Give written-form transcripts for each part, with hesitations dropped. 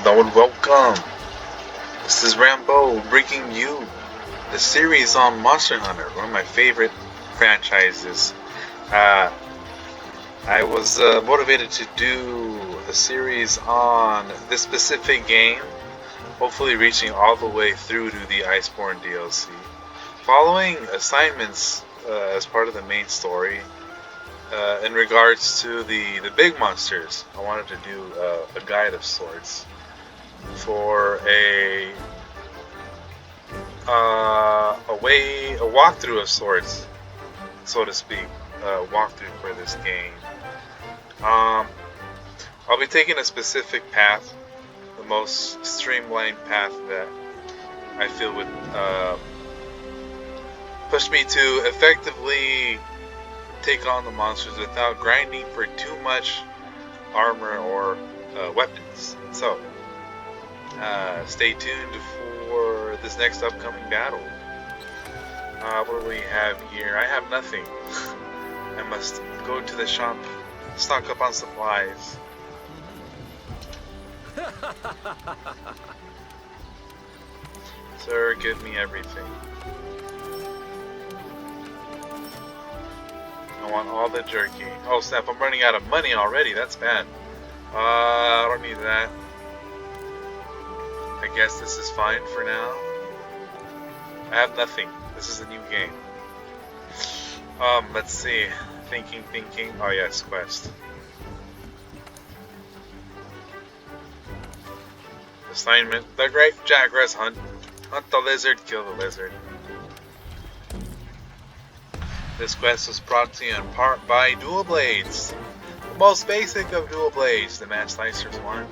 Hello and welcome. This is Rambo bringing you the series on Monster Hunter, one of my favorite franchises. Uh, I was motivated to do a series on this specific game, hopefully reaching all the way through to the Iceborne DLC. Following assignments as part of the main story, in regards to the big monsters, I wanted to do a guide of sorts for a walkthrough of sorts, so to speak, walkthrough for this game. I'll be taking a specific path, the most streamlined path that I feel would push me to effectively take on the monsters without grinding for too much armor or weapons. So, stay tuned for this next upcoming battle. What do we have here? I have nothing. I must go to the shop, stock up on supplies. Sir, give me everything. I want all the jerky. Oh snap, I'm running out of money already. That's bad. I don't need that. I guess this is fine for now. I have nothing. This is a new game. Let's see. Thinking. Oh yes, quest. Assignment: the Great Jagras hunt. Hunt the lizard, kill the lizard. This quest was brought to you in part by Dual Blades. The most basic of Dual Blades, the Match Slicers one.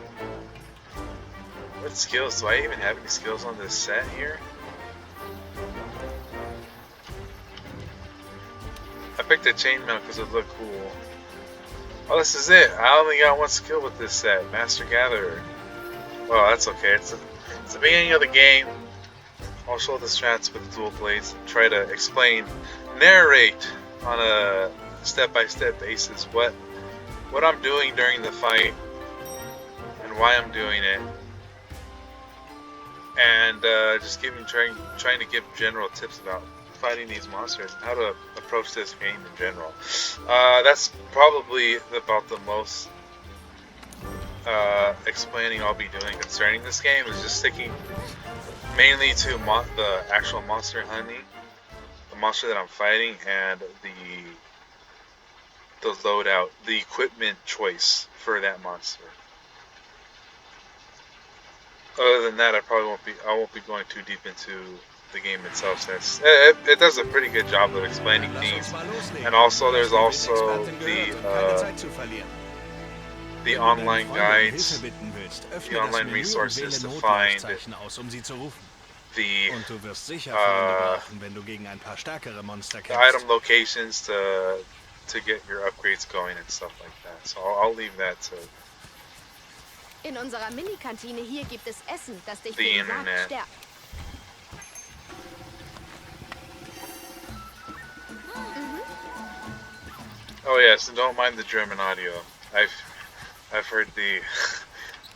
What skills? Do I even have any skills on this set here? I picked a chainmail because it looked cool. Oh, this is it. I only got one skill with this set, Master Gatherer. Well, that's okay. It's the beginning of the game. I'll show the strats with Dual Blades and try to explain, narrate on a step-by-step basis what I'm doing during the fight and why I'm doing it. And just trying to give general tips about fighting these monsters and how to approach this game in general. That's probably about the most explaining I'll be doing concerning this game, is just sticking mainly to the actual monster hunting, the monster that I'm fighting, and the loadout, the equipment choice for that monster. Other than that, I won't be going too deep into the game itself, since it does a pretty good job of explaining things. And also, there's also the online guides, the online resources to find the item locations to get your upgrades going and stuff like that. So I'll leave that to In unserer Mini-Kantine hier gibt es Essen, das dich the internet. stärkt. Oh yes, and don't mind the German audio. I've heard I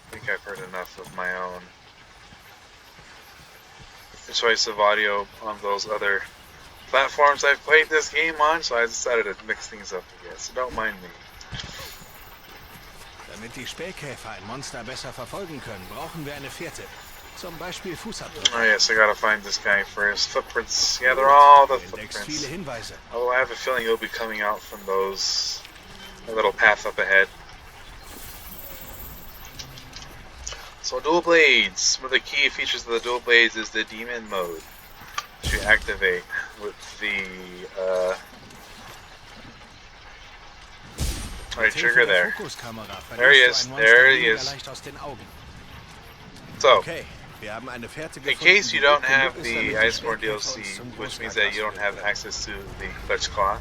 think I've heard enough of my own choice of audio on those other platforms I've played this game on, so I decided to mix things up again. So don't mind me. Damit die Spähkäfer ein Monster besser verfolgen können, brauchen wir eine Fährte. Zum Beispiel Fußabdrücke. Oh yes, I gotta find this guy first. Footprints. Yeah, they're all the footprints. Viele Hinweise. Oh, I have a feeling you'll be coming out from those. A little path up ahead. So Dual Blades. One of the key features of the Dual Blades is the Demon mode, which you activate with the Alright, trigger there. There he is. There he is. So, in case you don't have the Iceborne DLC, which means that you don't have access to the Clutch Claw,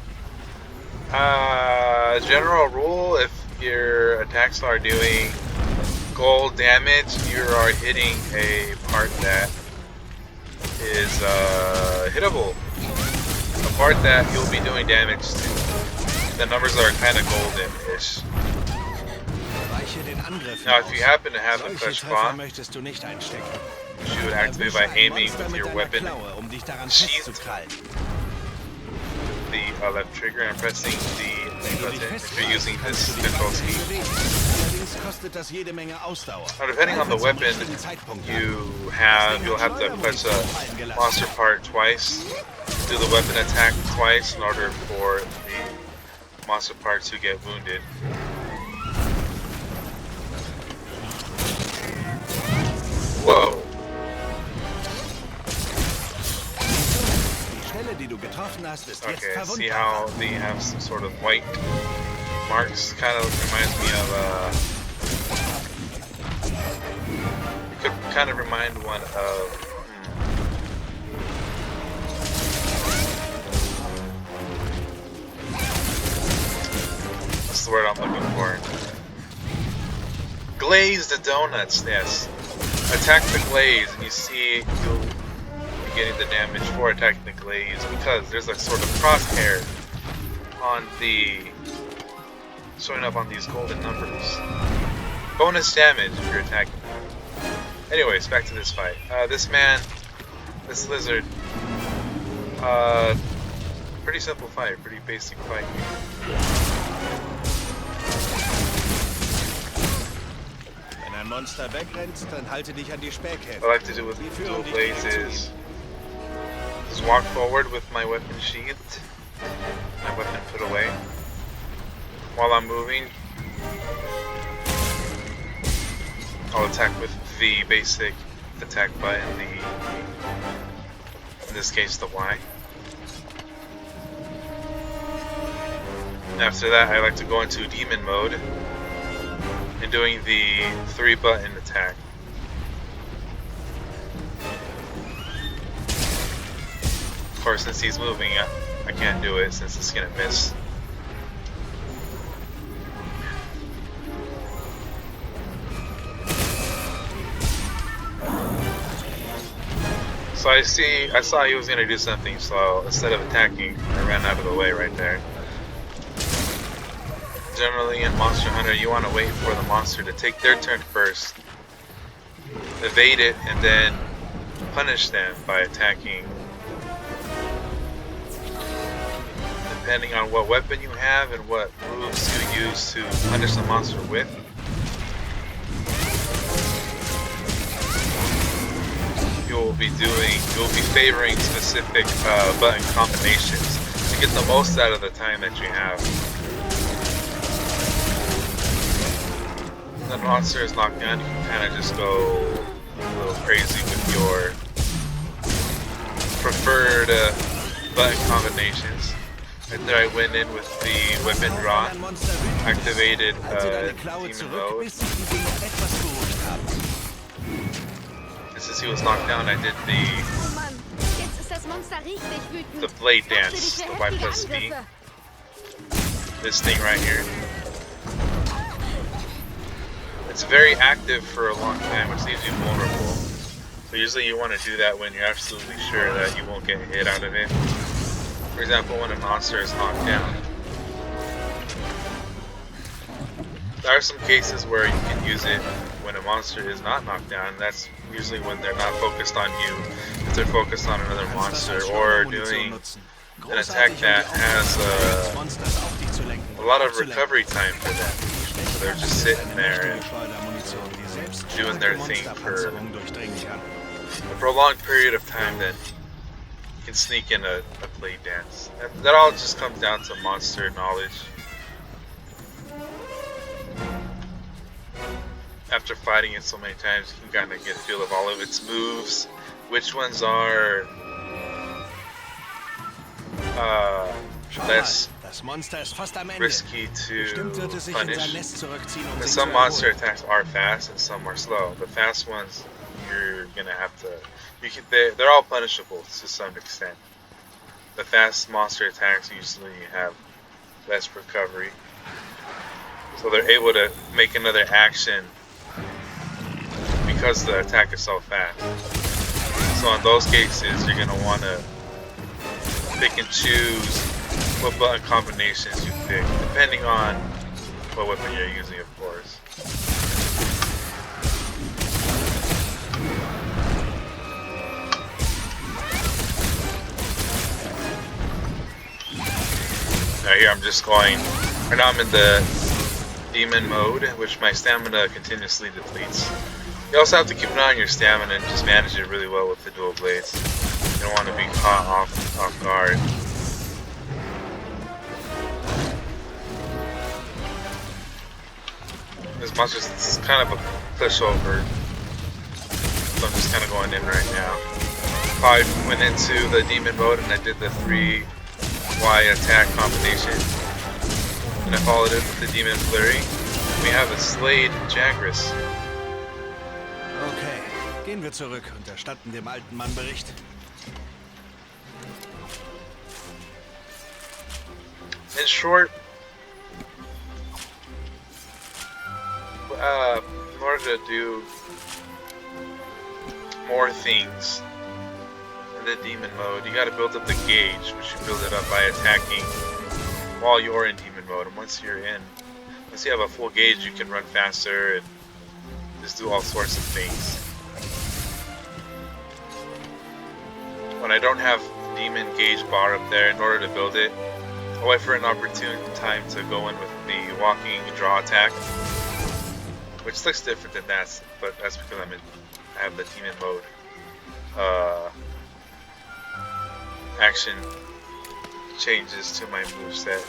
general rule, if your attacks are doing gold damage, you are hitting a part that is hittable. A part that you'll be doing damage to. The numbers are kind of golden-ish. Weiche den Angriffen Now, if you aus. happen to have the Solche push Treffer bomb, möchtest du nicht einstecken. which you would activate by Erwische ein aiming Monster with mit your deiner weapon Klaue, um dich daran sheath, festzukrallen. the left trigger, and pressing the Wenn du button dich if you're using festkrallst, this kannst du dich control weiterhin scheme. bewegen. Allerdings kostet das jede Menge Ausdauer. Now, depending on the Greife zum weapon richtigen Zeitpunkt an. you'll have to press a monster part twice, do the weapon attack twice in order for the monster part to get wounded. Whoa. Die Stelle, die du getroffen hast, ist jetzt Okay, see verwundbar. how they have some sort of white marks? Kind of reminds me of could kind of remind one of what's the word I'm looking for? Glazed donuts, yes. Attack the glaze and you see you'll be getting the damage for attacking the glaze because there's a sort of crosshair on the showing up on these golden numbers. Bonus damage if you're attacking them. Anyways, back to this fight. This lizard, pretty simple fight, pretty basic fight. Wenn ein Monster wegrennt, dann halte dich an die Spähkäfer. What I like to do with dual blades is just walk forward with my weapon sheathed, my weapon put away. While I'm moving, I'll attack with the basic attack button, in this case the Y. After that, I like to go into demon mode and doing the 3-button attack. Of course, since he's moving, I can't do it since it's gonna miss. So I saw he was gonna do something, so instead of attacking, I ran out of the way right there. Generally in Monster Hunter, you want to wait for the monster to take their turn first, evade it, and then punish them by attacking. Depending on what weapon you have and what moves you use to punish the monster with, you'll be favoring specific button combinations to get the most out of the time that you have. When the monster is knocked down, you can kind of just go a little crazy with your preferred button combinations. Right there I went in with the weapon drawn, activated demon mode. And since he was knocked down, I did Oh Mann, jetzt ist das Monster richtig wütend. the blade Taste dance, dich the für Y heftige plus B. Angriffe. This thing right here. It's very active for a long time, which leaves you vulnerable. So usually you want to do that when you're absolutely sure that you won't get hit out of it. For example, when a monster is knocked down. There are some cases where you can use it when a monster is not knocked down. That's usually when they're not focused on you, if they're focused on another monster, or doing an attack that has a lot of recovery time for them. So they're just sitting there and doing their thing for a prolonged period of time, then you can sneak in a blade dance. That all just comes down to monster knowledge. After fighting it so many times, you can kind of get a feel of all of its moves, which ones are less risky to punish. And some monster attacks are fast and some are slow. The fast ones, you're gonna have to. They're all punishable to some extent. The fast monster attacks usually have less recovery, so they're able to make another action because the attack is so fast. So in those cases, you're gonna want to pick and choose what button combinations you pick, depending on what weapon you're using, of course. here I'm just going. Right now I'm in the demon mode, which my stamina continuously depletes. You also have to keep an eye on your stamina and just manage it really well with the dual blades. You don't want to be caught off guard. This monster's kind of a pushover, so I'm just kind of going in right now. I went into the demon mode and I did the 3Y attack combination, and I followed it with the demon flurry. We have a slayed Jagras. Okay, gehen wir zurück und erstatten dem alten Mann Bericht. In short, in order to do more things in the demon mode, you gotta build up the gauge, which you build it up by attacking while you're in demon mode. And once you have a full gauge, you can run faster and just do all sorts of things. When I don't have demon gauge bar up there, in order to build it, I'll wait for an opportune time to go in with the walking draw attack, which looks different than that, but that's because I have the demon mode action changes to my moveset.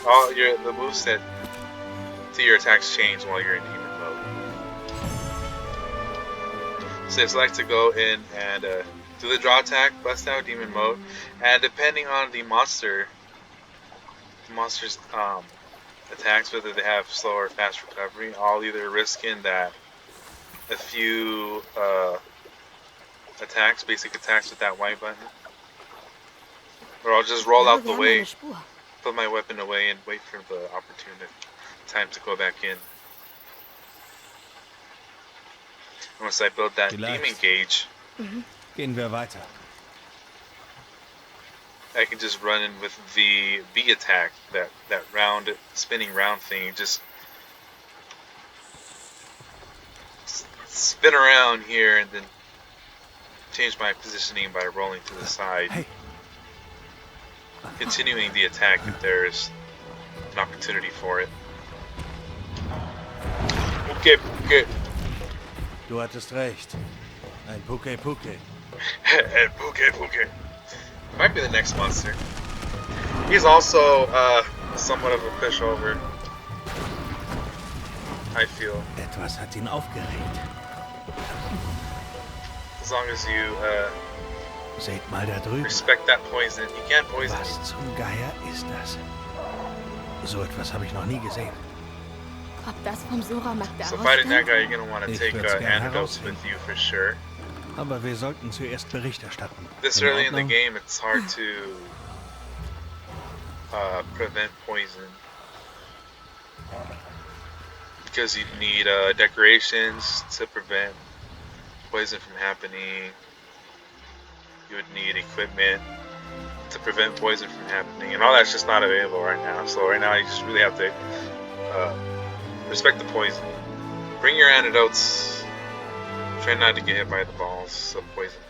The moveset to your attacks change while you're in demon mode. So it's like to go in and do the draw attack, bust out demon mode, and depending on the monster's attacks, whether they have slow or fast recovery, I'll either risk in that a few basic attacks with that Y button, or I'll just roll out the way, put my weapon away, and wait for the opportune time to go back in. Once I build that demon gauge, Gehen wir weiter. I can just run in with the B attack, that round, spinning round thing. Just spin around here and then change my positioning by rolling to the side. Hey. Continuing the attack if there's an opportunity for it. Okay. Du hattest recht. Ein Puke-Puke. And Puke. Might be the next monster. He's also somewhat of a pushover, I feel. Etwas hat ihn aufgeregt. As long as you Seht mal da drüben. respect that poison. You can't poison Was it. zum Geier ist das? So etwas habe ich noch nie gesehen. Ob das vom Soramak da So fighting that ausstammt? guy, you're gonna want to Ich take würd's gern antidotes herausfinden. with you for sure. Aber wir sollten zuerst Bericht erstatten. This In early in the Ordnung? game, it's hard to prevent poison because you need decorations to prevent poison from happening. You would need equipment to prevent poison from happening, and all that's just not available right now. So right now, you just really have to respect the poison. Bring your antidotes. Try not to get hit by the balls of poison.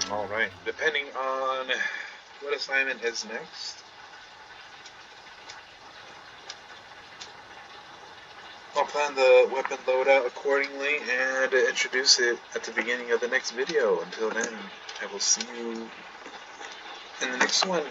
Alright, depending on what assignment is next, I'll plan the weapon loadout accordingly and introduce it at the beginning of the next video. Until then, I will see you in the next one.